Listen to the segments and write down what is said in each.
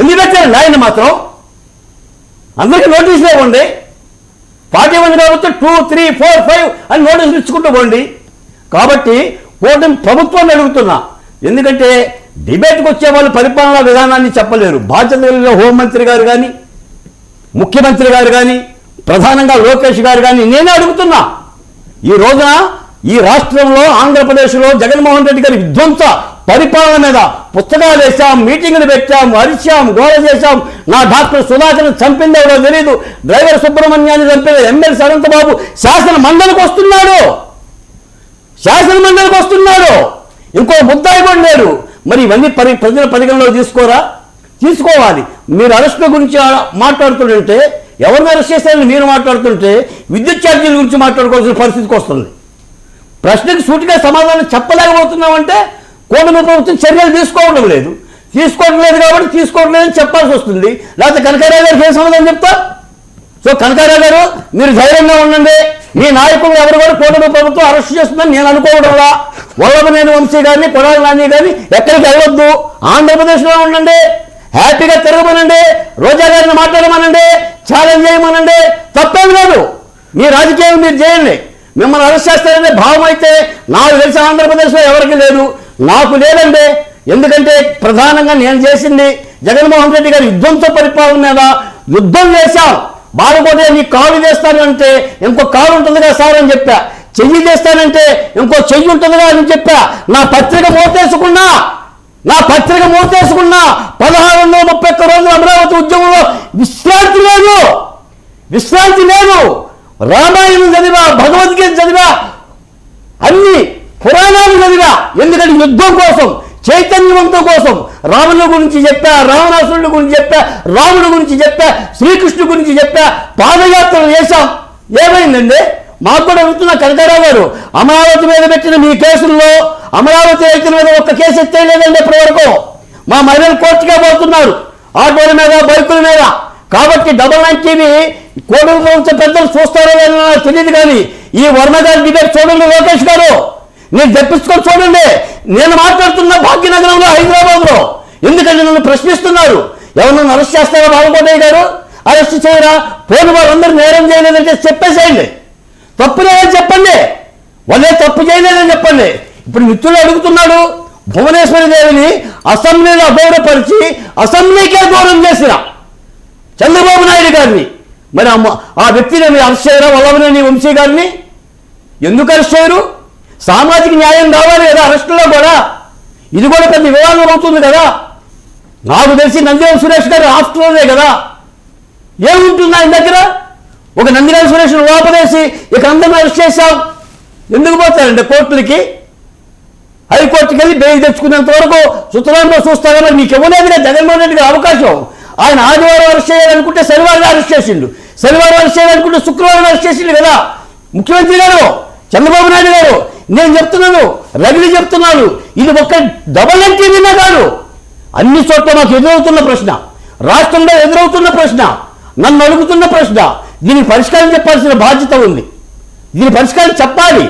ఎందుకు పెట్టారండి ఆయన మాత్రం? అందరికీ నోటీసులు ఇవ్వండి. 41 కాబట్టి 2, 3, 4, 5 అని నోటీసులు ఇచ్చుకుంటూ పోండి. కాబట్టి కూటమి ప్రభుత్వాన్ని అడుగుతున్నా, ఎందుకంటే డిబేట్కి వచ్చే వాళ్ళు పరిపాలనా విధానాన్ని చెప్పలేరు. బాధ్యత కలిగిన హోంమంత్రి గారు కానీ, ముఖ్యమంత్రి గారు కానీ, ప్రధానంగా లోకేష్ గారు కానీ నేనే అడుగుతున్నా. ఈ రోజున ఈ రాష్ట్రంలో ఆంధ్రప్రదేశ్లో జగన్మోహన్ రెడ్డి గారి విధ్వంస పరిపాలన మీద పుస్తకాలు వేశాం, మీటింగులు పెట్టాం, అరిచాం, గోడ చేశాం. నా డాక్టర్ సుధాకర్ని చంపింది ఎవరో తెలియదు, డ్రైవర్ సుబ్రహ్మణ్యాన్ని చంపేది ఎమ్మెల్సీ అనంతబాబు శాసన మండలికి వస్తున్నాడు, శాసన మండలికి వస్తున్నాడు. ఇంకో ముద్దాయి కూడా లేడు. మరి ఇవన్నీ ప్రజల పరిగణలో తీసుకోరా? తీసుకోవాలి. మీరు అరెస్టుల గురించి మాట్లాడుతుంటే, ఎవరిని అరెస్ట్ చేస్తారని మీరు మాట్లాడుతుంటే విద్యుత్ ఛార్జీల గురించి మాట్లాడుకోవాల్సిన పరిస్థితికి వస్తుంది. ప్రశ్నకు సూటిగా సమాధానం చెప్పలేకపోతున్నామంటే కూటమి ప్రభుత్వం చర్యలు తీసుకోవడం లేదు కాబట్టి తీసుకోవట్లేదని చెప్పాల్సి వస్తుంది. లేకపోతే కనకారావు గారికి ఏ సమాధానం చెప్తా? సో కనకారావు గారు, మీరు ధైర్యంగా ఉండండి. మీ నాయకులు ఎవరు కూడా కూటమి ప్రభుత్వం అరెస్ట్ చేస్తుందని నేను అనుకోవడంలా. వల్లభనేని వంశీ గారిని, కొడాలి నాని గారిని ఎక్కడికి వెళ్ళొద్దు, ఆంధ్రప్రదేశ్లో ఉండండి, హ్యాపీగా తిరగమనండి, రోజా గారిని మాట్లాడమనండి, ఛాలెంజ్ చేయమనండి, తప్పేం లేదు. మీ రాజకీయం మీరు చేయండి. మిమ్మల్ని అరెస్ట్ చేస్తారనే భావం అయితే నాకు తెలిసి ఆంధ్రప్రదేశ్లో ఎవరికి లేదు, నాకు లేదండి. ఎందుకంటే ప్రధానంగా నేను చేసింది జగన్మోహన్ రెడ్డి గారి విధ్వంస పరిపాలన మీద యుద్ధం చేశాం. బాలకోటే నీ కాలు చేస్తానంటే ఇంకో కాలు ఉంటుందిగా సార్ అని చెప్పా, చెయ్యి చేస్తానంటే ఇంకో చెయ్యి ఉంటుందిగా అని చెప్పా. నా పత్రిక మోతేసుకున్నా 1631 రోజులు అమరావతి ఉద్యమంలో విశ్రాంతి లేదు. రామాయణం చదివా, భగవద్గీత చదివా, అన్ని పురాణాలు చదివా. ఎందుకంటే యుద్ధం కోసం, చైతన్యవంతం కోసం రాముని గురించి చెప్పా, రావణాసురుడి గురించి చెప్పా, రాముడి గురించి చెప్పా, శ్రీకృష్ణుడి గురించి చెప్పా, పాదయాత్రలు చేశాం. ఏమైందండి? మాకు కూడా అడుగుతున్నా కనకారావు గారు, అమరావతి మీద పెట్టిన మీ కేసుల్లో అమరావతి రైతుల మీద ఒక్క కేసు ఎత్తేయలేదండి ఇప్పటి వరకు. మా మహిళలు కోర్టుకే పోతున్నారు, ఆటోల మీద, బైకుల మీద. కాబట్టి 99 టీవీ కోడూరు ప్రభుత్వ పెద్దలు చూస్తారో లేదో నాకు తెలియదు, కానీ ఈ వర్మ గారి డిబేట్ చూడండి, లోకేష్ గారు నేను తెప్పించుకొని చూడండి. నేను మాట్లాడుతున్న భాగ్యనగరంలో, హైదరాబాద్లో. ఎందుకంటే నన్ను ప్రశ్నిస్తున్నారు, ఎవరు అరెస్ట్ చేస్తారా బాలకోటయ్య గారు? అరెస్ట్ చేయరా? పోని వాళ్ళందరూ నేరం చేయలేదంటే చెప్పేసేయండి, తప్పు లేదని చెప్పండి, వాళ్ళే తప్పు చేయలేదని చెప్పండి. ఇప్పుడు మిత్రులు అడుగుతున్నాడు, భువనేశ్వరి దేవిని అసెంబ్లీలో అగౌరవపరిచి అసెంబ్లీకే దూరం చేసిన చంద్రబాబు నాయుడు గారిని, మరి ఆ వ్యక్తిని మీరు అరెస్ట్ చేయరా? వల్లభనేని వంశీ గారిని ఎందుకు అరెస్ట్ చేయరు? సామాజిక న్యాయం కావాలి కదా అరెస్టులో కూడా. ఇది కూడా పెద్ద వివాదం అవుతుంది కదా. నాకు తెలిసి నందిగామ సురేష్ గారు హాస్టల్లోనే కదా. ఏముంటుంది ఆయన దగ్గర? ఒక నందిగామ సురేష్ లోపలేసి ఇక అందరిని అరెస్ట్ చేశాం. ఎందుకు పోతారండి కోర్టులకి? హైకోర్టుకి వెళ్ళి బెయిల్ తెచ్చుకునేంత వరకు సుతరాంలో చూస్తారా? మరి మీకు ఇవ్వలేదుగా జగన్మోహన్ రెడ్డి గారి అవకాశం. ఆయన ఆదివారం అరెస్ట్ చేయాలనుకుంటే శనివారం అరెస్ట్ చేసిండు, శనివారం అరెస్ట్ చేయాలనుకుంటే శుక్రవారం అరెస్ట్ చేసిండు కదా ముఖ్యమంత్రి గారు, చంద్రబాబు నాయుడు గారు. నేను చెప్తున్నాను, రవిని చెప్తున్నాను, ఇది ఒక్క డబల్ ఎంట్రీనా కాదు. అన్ని చోట్ల మాకు ఎదురవుతున్న ప్రశ్న, రాష్ట్రంలో ఎదురవుతున్న ప్రశ్న, నన్ను అడుగుతున్న ప్రశ్న. దీనికి పరిష్కారం చెప్పాల్సిన బాధ్యత ఉంది. దీని పరిష్కారం చెప్పాలి,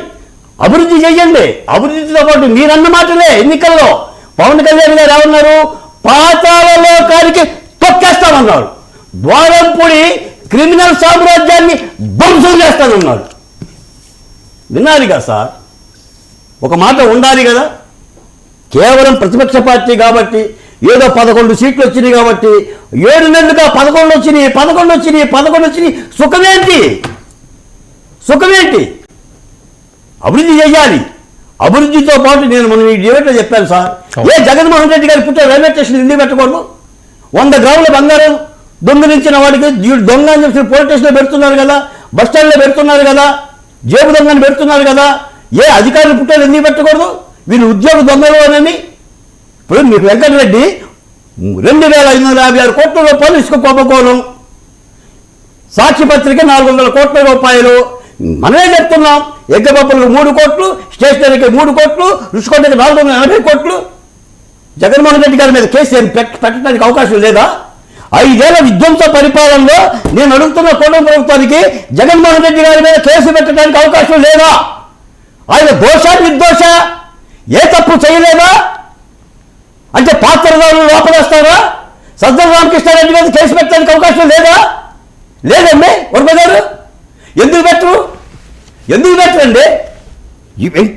అభివృద్ధి చేయండి. అభివృద్ధితో పాటు మీరన్న మాటలే ఎన్నికల్లో పవన్ కళ్యాణ్ గారు ఏమన్నారు? పాతాళ లోకానికి తొక్కేస్తామన్నాడు. ద్వారంపూడి క్రిమినల్ సామ్రాజ్యాన్ని ధ్వంసం చేస్తానన్నాడు. వినాలి కదా సార్, ఒక మాట ఉండాలి కదా. కేవలం ప్రతిపక్ష పార్టీ కాబట్టి, ఏదో 11 సీట్లు వచ్చినాయి కాబట్టి 7 నెలలుగా 11 వచ్చినాయి. సుఖమేంటి? అభివృద్ధి చేయాలి. అభివృద్ధితో పాటు నేను మనం ఈ డిబేట్లో చెప్పాను సార్, ఏ జగన్మోహన్ రెడ్డి గారి పుట్టిన రైల్వే స్టేషన్ ఎందుకు పెట్టకూడదు? 100 గ్రాముల బంగారం దొంగిలించిన వాడికి దొంగ అని చెప్పి పోలీస్ స్టేషన్లో పెడుతున్నారు కదా, బస్టాండ్లో పెడుతున్నారు కదా, జేబు దొంగని పెడుతున్నారు కదా. ఏ అధికారులు పుట్టారు ఎందుకు పెట్టకూడదు? వీళ్ళు ఉద్యోగ దొంగలు అని. ఇప్పుడు మీకు వెంకటరెడ్డి 2556 కోట్ల రూపాయలు ఇసుక కుంభకోణం, సాక్షి పత్రిక 400 కోట్ల రూపాయలు. మనమే చెప్తున్నాం, ఎగ్గపప్పులకు 3 కోట్లు, స్టేషనరీకి 3 కోట్లు, రుషికొండకి 480 కోట్లు. జగన్మోహన్ రెడ్డి గారి మీద కేసు పెట్టడానికి అవకాశం లేదా? 5 ఏళ్ల విధ్వంస పరిపాలనలో నేను అడుగుతున్న కూటమి ప్రభుత్వానికి జగన్మోహన్ రెడ్డి గారి మీద కేసు పెట్టడానికి అవకాశం లేదా? ఆయన దోష నిర్దోష, ఏ తప్పు చేయలేదా అంటే పాత్రదారులు లోపలేస్తారా? సజ్జల రామకృష్ణారెడ్డి మీద కేసు పెట్టడానికి అవకాశం లేదండి వర్మ గారు. ఎందుకు పెట్టరండి?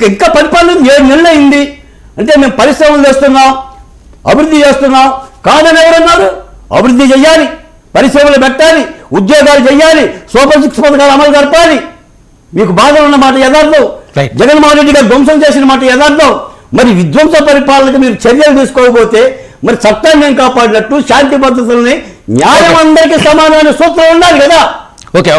ఇంకా పరిపాలన 7 నెలలు అయింది అంటే మేము పరిశ్రమలు చేస్తున్నాం, అభివృద్ధి చేస్తున్నాం కాదని ఎవరన్నారు? అభివృద్ధి చెయ్యాలి, పరిశ్రమలు పెట్టాలి, ఉద్యోగాలు చెయ్యాలి, సూపర్ 6 పథకాలు అమలు జరపాలి. మీకు బాధ ఉన్న మాట యథార్థం. జగన్మోహన్ రెడ్డి గారు ధ్వంసం చేసిన మాట యథార్థం. మరి విధ్వంస పరిపాలనకు మీరు చర్యలు తీసుకోకపోతే మరి చట్టాన్ని ఏం కాపాడినట్టు, శాంతి భద్రతల్ని, న్యాయం అందరికీ సమానమైన సూత్రం ఉండాలి కదా. ఓకే.